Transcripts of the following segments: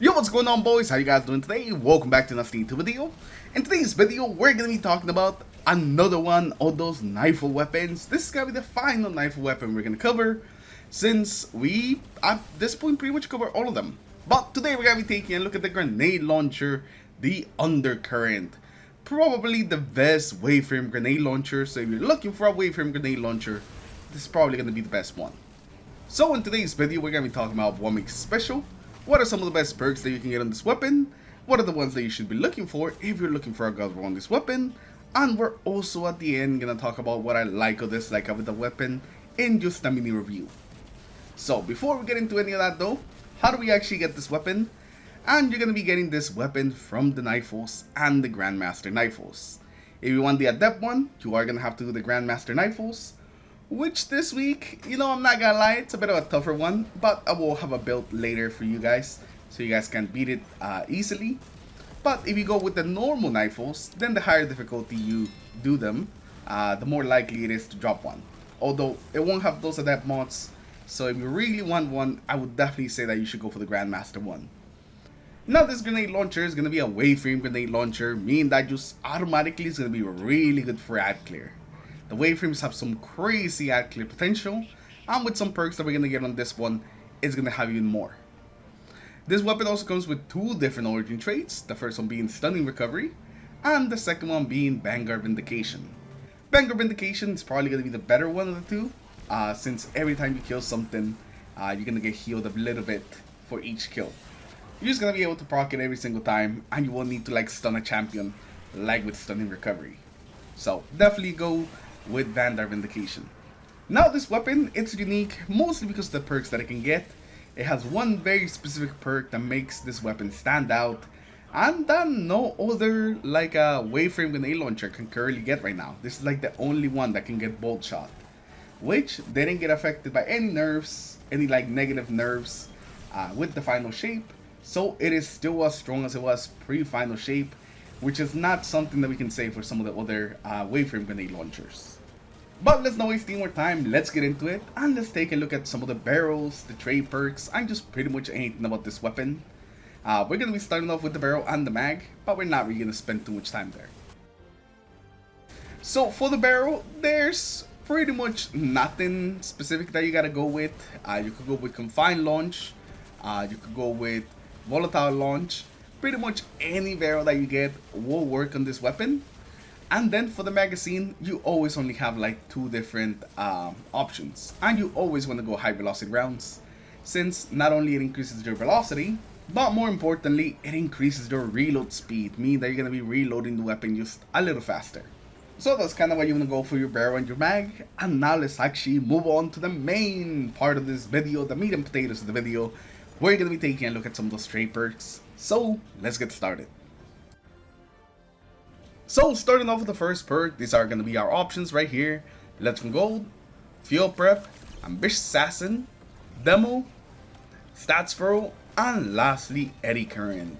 Yo, what's going on, boys? How you guys doing today? Welcome back to another YouTube video. In today's video, we're gonna be talking about another one of those nightfall weapons. This is gonna be the final nightfall weapon we're gonna cover, since we, at this point, pretty much cover all of them. But today we're gonna be taking a look at the grenade launcher, the Undercurrent. Probably the best waveframe grenade launcher, so if you're looking for a waveframe grenade launcher, this is probably gonna be the best one. So in today's video, we're gonna be talking about what makes it special. What are some of the best perks that you can get on this weapon? What are the ones that you should be looking for if you're looking for a gun on this weapon? And we're also at the end gonna talk about what I like or dislike of the weapon in just a mini review. So before we get into any of that though, how do we actually get this weapon? And you're gonna be getting this weapon from the Nightfalls and the Grandmaster Nightfalls. If you want the Adept one, you are gonna have to do the Grandmaster Nightfalls, which this week, I'm not gonna lie, it's a bit of a tougher one, but I will have a build later for you guys, so you guys can beat it easily. But if you go with the normal Nightfalls, then the higher difficulty you do them, the more likely it is to drop one. Although, it won't have those Adept mods, so if you really want one, I would definitely say that you should go for the Grandmaster one. Now this grenade launcher is going to be a waveframe grenade launcher, meaning that just automatically is going to be really good for ad clear. The waveframes have some crazy ad clear potential, and with some perks that we're going to get on this one, it's going to have even more. This weapon also comes with two different origin traits, the first one being Stunning Recovery, and the second one being Vanguard Vindication. Vanguard Vindication is probably going to be the better one of the two, since every time you kill something, you're going to get healed a little bit for each kill. You're just going to be able to proc it every single time, and you won't need to stun a champion like with Stunning Recovery. So definitely go with Vanguard Vindication. Now this weapon, it's unique mostly because of the perks that it can get. It has one very specific perk that makes this weapon stand out, and that no other waveframe grenade launcher can currently get right now. This is the only one that can get Bolt Shot, which didn't get affected by any nerfs, any negative nerfs with the final shape. So it is still as strong as it was pre-final shape, which is not something that we can say for some of the other waveframe grenade launchers. But let's not waste any more time, let's get into it, and let's take a look at some of the barrels, the trade perks, and just pretty much anything about this weapon. We're going to be starting off with the barrel and the mag, but we're not really going to spend too much time there. So for the barrel, there's pretty much nothing specific that you got to go with. You could go with Confined Launch, you could go with Volatile Launch. Pretty much any barrel that you get will work on this weapon. And then for the magazine, you always only have two different options, and you always want to go high velocity rounds, since not only it increases your velocity, but more importantly it increases your reload speed, meaning that you're going to be reloading the weapon just a little faster. So that's kind of why you want to go for your barrel and your mag. And now let's actually move on to the main part of this video, the meat and potatoes of the video. We're going to be taking a look at some of those trade perks, so let's get started. So starting off with the first perk, these are going to be our options right here: Let's from Gold, Fuel Prep, Ambitious Assassin, Demo, Stats Furrow, and lastly Undercurrent.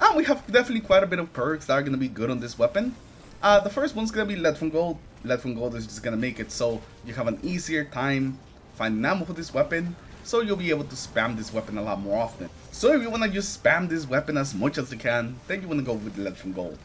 And we have definitely quite a bit of perks that are going to be good on this weapon. The first one's going to be Let from Gold. Let from Gold is just going to make it so you have an easier time finding ammo for this weapon, so you'll be able to spam this weapon a lot more often. So if you want to just spam this weapon as much as you can, then you want to go with Let from Gold.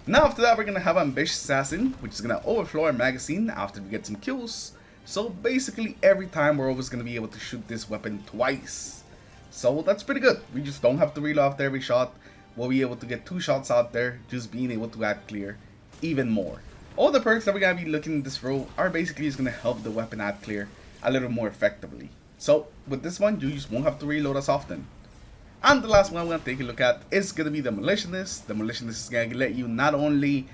Now after that, we're going to have Ambitious Assassin, which is going to overflow our magazine after we get some kills. So basically every time we're always going to be able to shoot this weapon twice. So that's pretty good. We just don't have to reload after every shot. We'll be able to get 2 shots out there, just being able to ad clear even more. All the perks that we're going to be looking at this row are basically just going to help the weapon ad clear a little more effectively. So with this one, you just won't have to reload as often. And the last one I'm going to take a look at is going to be the Maliciousness. The Maliciousness is going to let you not only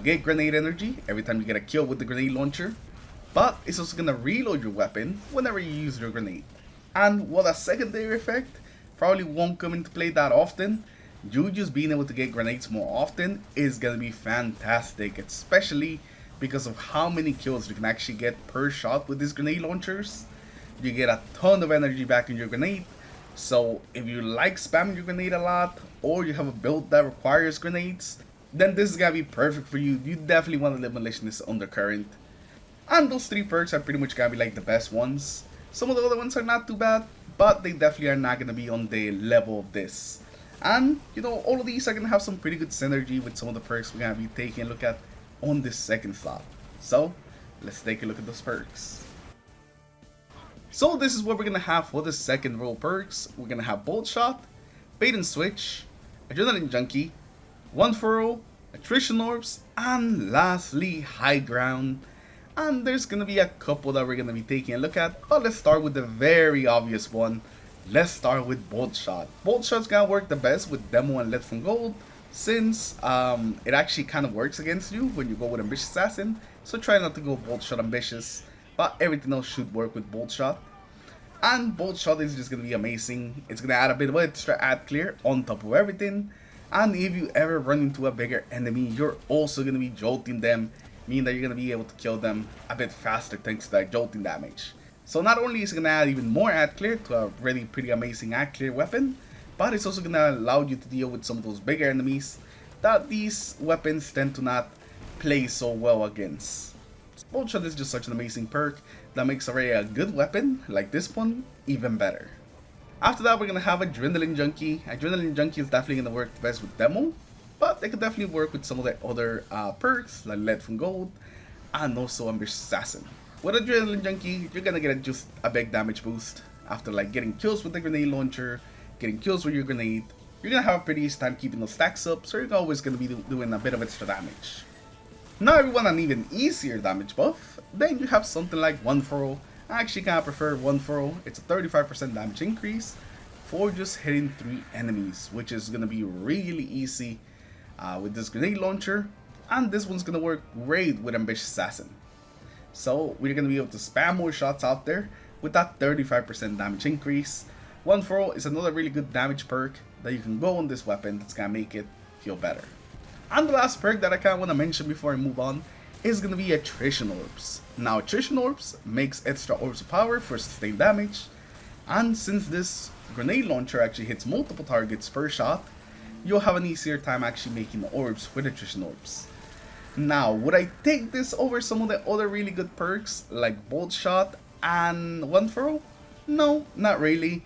get grenade energy every time you get a kill with the grenade launcher, but it's also going to reload your weapon whenever you use your grenade. And while a secondary effect probably won't come into play that often, you just being able to get grenades more often is going to be fantastic, especially because of how many kills you can actually get per shot with these grenade launchers. You get a ton of energy back in your grenade. So if you like spamming your grenade a lot, or you have a build that requires grenades, then this is gonna be perfect for you. You definitely want to live Maliciousness Undercurrent. And those 3 perks are pretty much gonna be the best ones. Some of the other ones are not too bad, but they definitely are not going to be on the level of this. And, you know, all of these are going to have some pretty good synergy with some of the perks we're going to be taking a look at on this second slot. So, let's take a look at those perks. So this is what we're going to have for the second row perks. We're going to have Bolt Shot, Bait and Switch, Adrenaline Junkie, One for All, Attrition Orbs, and lastly, High Ground. And there's going to be a couple that we're going to be taking a look at, but let's start with the very obvious one. Let's start with Bolt Shot. Bolt Shot's going to work the best with Demo and Lead from Gold, since it actually kind of works against you when you go with Ambitious Assassin. So try not to go Bolt Shot Ambitious, but everything else should work with Bolt Shot. And Bolt Shot is just going to be amazing. It's going to add a bit of extra ad clear on top of everything. And if you ever run into a bigger enemy, you're also going to be jolting them, meaning that you're going to be able to kill them a bit faster thanks to that jolting damage. So not only is it going to add even more ad clear to a really pretty amazing ad clear weapon, but it's also going to allow you to deal with some of those bigger enemies that these weapons tend to not play so well against. Bolt Shot is just such an amazing perk that makes already a good weapon like this one even better. After that, we're going to have Adrenaline Junkie. Adrenaline Junkie is definitely going to work the best with Demo, but they could definitely work with some of the other perks like Lead from Gold and also Ambitious Assassin. With Adrenaline Junkie, you're going to get just a big damage boost after like getting kills with the grenade launcher, getting kills with your grenade. You're going to have a pretty easy time keeping those stacks up, so you're always going to be doing a bit of extra damage. Now if you want an even easier damage buff, then you have something like One for All. I actually kind of prefer One for All. It's a 35% damage increase for just hitting 3 enemies, which is going to be really easy with this grenade launcher. And this one's going to work great with Ambitious Assassin. So we're going to be able to spam more shots out there with that 35% damage increase. One for All is another really good damage perk that you can go on this weapon that's going to make it feel better. And the last perk that I kind of want to mention before I move on is going to be Attrition Orbs. Now Attrition Orbs makes extra orbs of power for sustained damage, and since this grenade launcher actually hits multiple targets per shot, you'll have an easier time actually making the orbs with Attrition Orbs. Now, would I take this over some of the other really good perks like Bolt Shot and One for All? No, not really,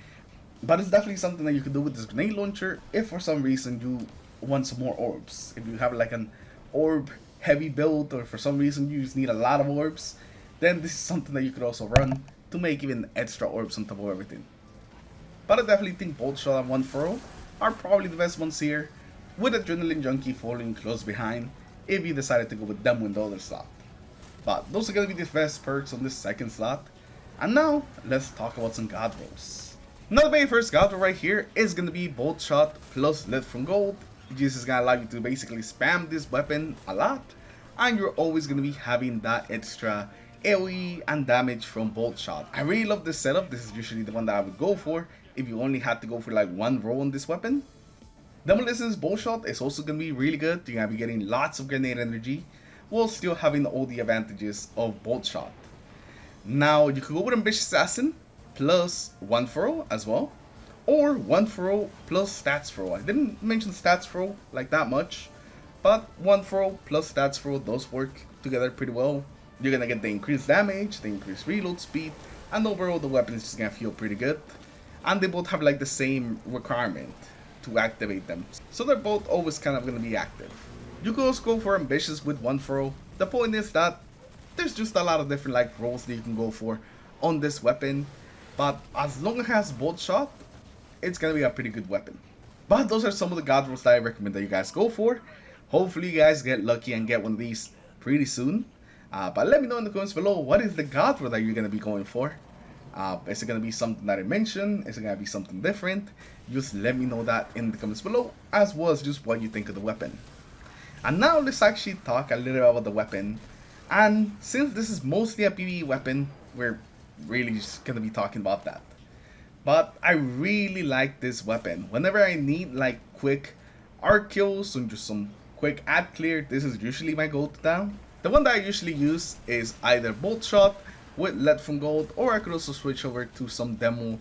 but it's definitely something that you could do with this grenade launcher if for some reason you want some more orbs. If you have like an orb heavy build, or for some reason you just need a lot of orbs, then this is something that you could also run to make even extra orbs on top of everything. But I definitely think Bolt Shot and One for All are probably the best ones here, with Adrenaline Junkie following close behind if you decided to go with them in the other slot. But those are going to be the best perks on this second slot. And now let's talk about some god rolls. Now the very first god roll right here is going to be Bolt Shot plus Lead from Gold. This is going to allow you to basically spam this weapon a lot, and you're always going to be having that extra AoE and damage from Bolt Shot. I really love this setup. This is usually the one that I would go for if you only had to go for like one roll on this weapon. Demolition's Bolt Shot is also going to be really good. You're going to be getting lots of grenade energy while still having all the advantages of Bolt Shot. Now you could go with Ambitious Assassin plus One for All as well, or One for All plus Stats for All. I didn't mention Stats for All like that much, but One for All plus Stats for All does work together pretty well. You're gonna get the increased damage, the increased reload speed, and overall the weapon is just gonna feel pretty good. And they both have like the same requirement to activate them, so they're both always kind of gonna be active. You could also go for Ambitious with One for All. The point is that there's just a lot of different like roles that you can go for on this weapon, but as long as it has Bolt Shot, it's gonna be a pretty good weapon. But those are some of the god rolls that I recommend that you guys go for. Hopefully you guys get lucky and get one of these pretty soon. But let me know in the comments below, what is the god roll that you're gonna be going for? Is it gonna be something that I mentioned? Is it gonna be something different? Just let me know that in the comments below, as well as just what you think of the weapon. And now let's actually talk a little about the weapon. And since this is mostly a PvE weapon, we're really just gonna be talking about that. But I really like this weapon. Whenever I need like quick arc kills and just some quick ad clear, this is usually my go-to down. The one that I usually use is either Bolt Shot with Lead from Gold, or I could also switch over to some demo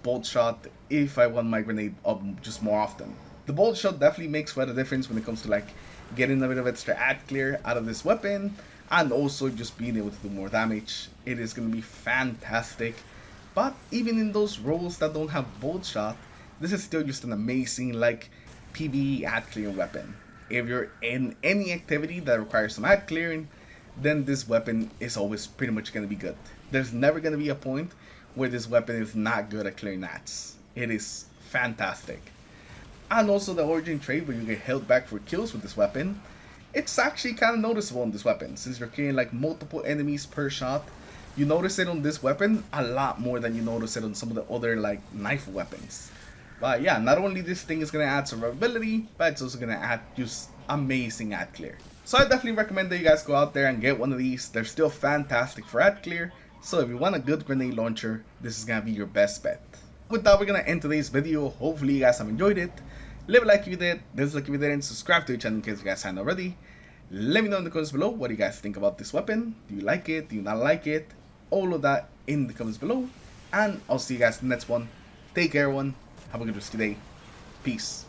Bolt Shot if I want my grenade up just more often. The Bolt Shot definitely makes quite a difference when it comes to like getting a bit of extra ad clear out of this weapon, and also just being able to do more damage. It is going to be fantastic But even in those roles that don't have bolt shot, this is still just an amazing like PvE ad clearing weapon. If you're in any activity that requires some ad clearing, then this weapon is always pretty much going to be good. There's never going to be a point where this weapon is not good at clearing ads. It is fantastic. And also the origin trait where you get held back for kills with this weapon. It's actually kind of noticeable on this weapon since you're killing like multiple enemies per shot. You notice it on this weapon a lot more than you notice it on some of the other like knife weapons. But yeah, not only this thing is going to add survivability, but it's also going to add just amazing ad clear. So I definitely recommend that you guys go out there and get one of these. They're still fantastic for ad clear. So if you want a good grenade launcher, this is going to be your best bet. With that, we're going to end today's video. Hopefully you guys have enjoyed it. Leave a like if you did, dislike if you didn't, subscribe to the channel in case you guys haven't already. Let me know in the comments below what do you guys think about this weapon. Do you like it? Do you not like it? All of that in the comments below. And I'll see you guys in the next one. Take care everyone. Have a good rest of your day. Peace.